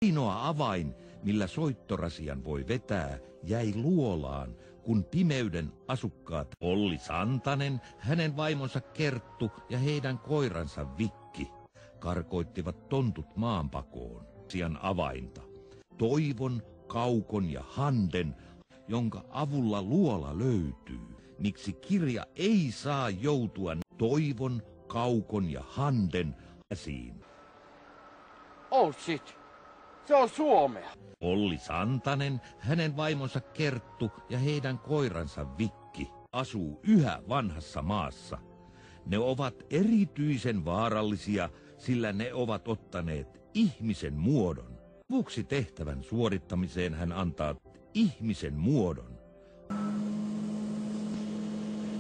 Ainoa avain, millä soittorasian voi vetää, jäi luolaan, kun pimeyden asukkaat Olli Santanen, hänen vaimonsa Kerttu ja heidän koiransa Vikki karkoittivat tontut maanpakoon. Asian avainta. Toivon, Kaukon ja Handen, jonka avulla luola löytyy. Miksi kirja ei saa joutua Toivon, Kaukon ja Handen käsiin? Oh shit. Se on suomea. Olli Santanen, hänen vaimonsa Kerttu ja heidän koiransa Vikki asuu yhä vanhassa maassa. Ne ovat erityisen vaarallisia, sillä ne ovat ottaneet ihmisen muodon. Avuksi tehtävän suorittamiseen hän antaa ihmisen muodon.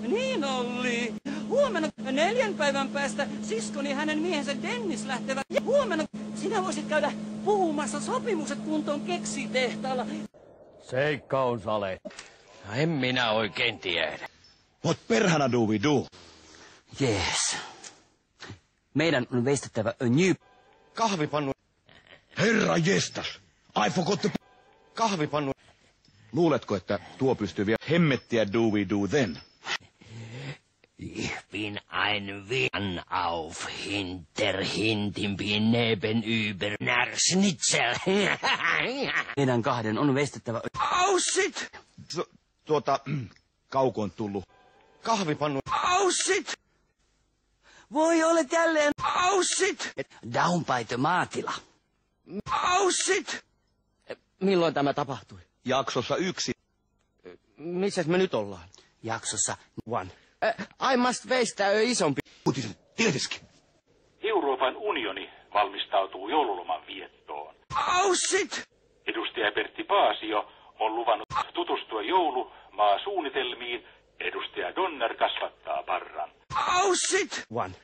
Niin Olli. Huomenna 4 päivän päästä siskoni ja hänen miehensä Dennis lähtevät. Ja huomenna sinä voisit käydä puhumassa sopimukset kuntoon keksitehtaalla. Seikka on sale. No en minä oikein tiedä. What perhana do we do? Yes. Meidän on veistettävä a new Kahvipannu. Herra jestas! I forgot the... Kahvipannu. Luuletko, että tuo pystyy vielä hemmettiä do we do then? Ich bin ein Wien auf hinten bin neben über Schnitzel. Meidän kahden on veistettävä. Oh shit! Kauko on tullut. Kahvipannu. Oh shit! Voi olet jälleen. Oh shit! Downpaito maatila. Oh shit! Milloin tämä tapahtui? Jaksossa 1. Missäs me nyt ollaan? Jaksossa One. I must veistää isompi. Uutiset tietysti. Euroopan unioni valmistautuu joululoman viettoon. Oh shit! Edustaja Pertti Paasio on luvannut tutustua joulumaasuunnitelmiin. Edustaja Donner kasvattaa parran. Oh shit! One.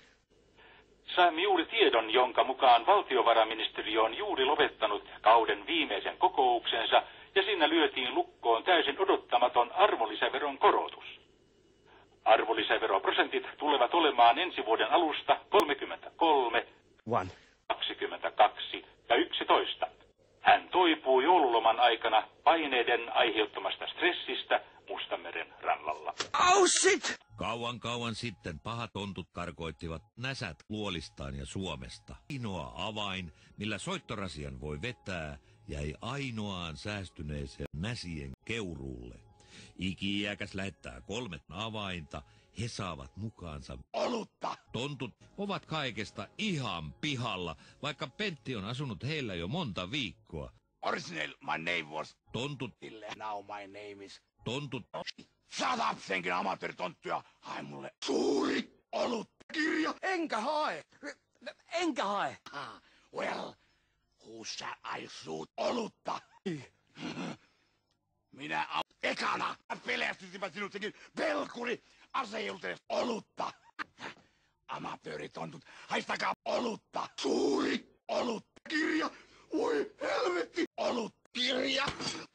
Saimme juuri tiedon, jonka mukaan valtiovarainministeriö on juuri lopettanut kauden viimeisen kokouksensa ja siinä lyötiin lukkoon täysin odottamaton arvonlisäveron korotus. Arvonlisäveroprosentit tulevat olemaan ensi vuoden alusta 33, One. 22 ja 11. Hän toipuu joululoman aikana paineiden aiheuttamasta stressistä Mustanmeren rannalla. Oh shit! Kauan sitten pahat tontut karkoittivat näsät Luolistaan ja Suomesta. Ainoa avain, millä soittorasian voi vetää, jäi ainoaan säästyneeseen näsien keuruulle. Iki-iäkäs lähettää 3 avainta, he saavat mukaansa Olutta! Tontut ovat kaikesta ihan pihalla, vaikka Pentti on asunut heillä jo monta viikkoa. Original, my name was... Tontut, Now my name is... tontut, Shut up, senkin amatööritonttuja. Hae mulle suuri oluttakirja. Enkä hae. Well, who shall I shoot olutta? Minä ekana pelästysimme sinut sekin pelkuri asejulteesta olutta. Amatööritontut, haistakaa olutta. Suuri oluttakirja. Voi helvetti, oluttakirja.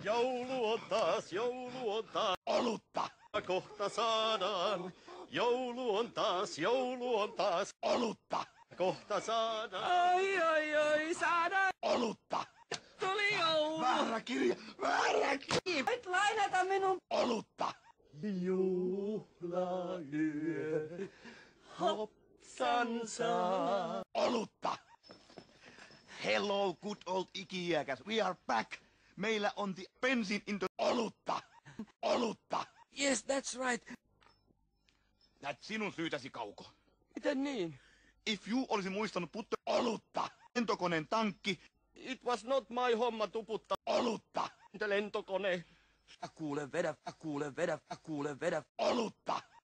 Joulu on taas Olutta. kohta saadaan. Joulu on taas Olutta. kohta saadaan. Oi, saadaan. Olutta. Tuli joulu. Väärä kirja. Et lainata minun. Olutta. Juhlayö. Hopsan saa. Olutta. Hello, good old ikiäkäs. We are back. Meillä on the bensin into olutta. Olutta. Yes, that's right. Näet sinun syytäsi, Kauko. Miten niin? If you olisi muistanut puttaa olutta. Lentokoneen tankki. It was not my homma tuputtaa Olutta. lentokone. Kuule vedä. Olutta.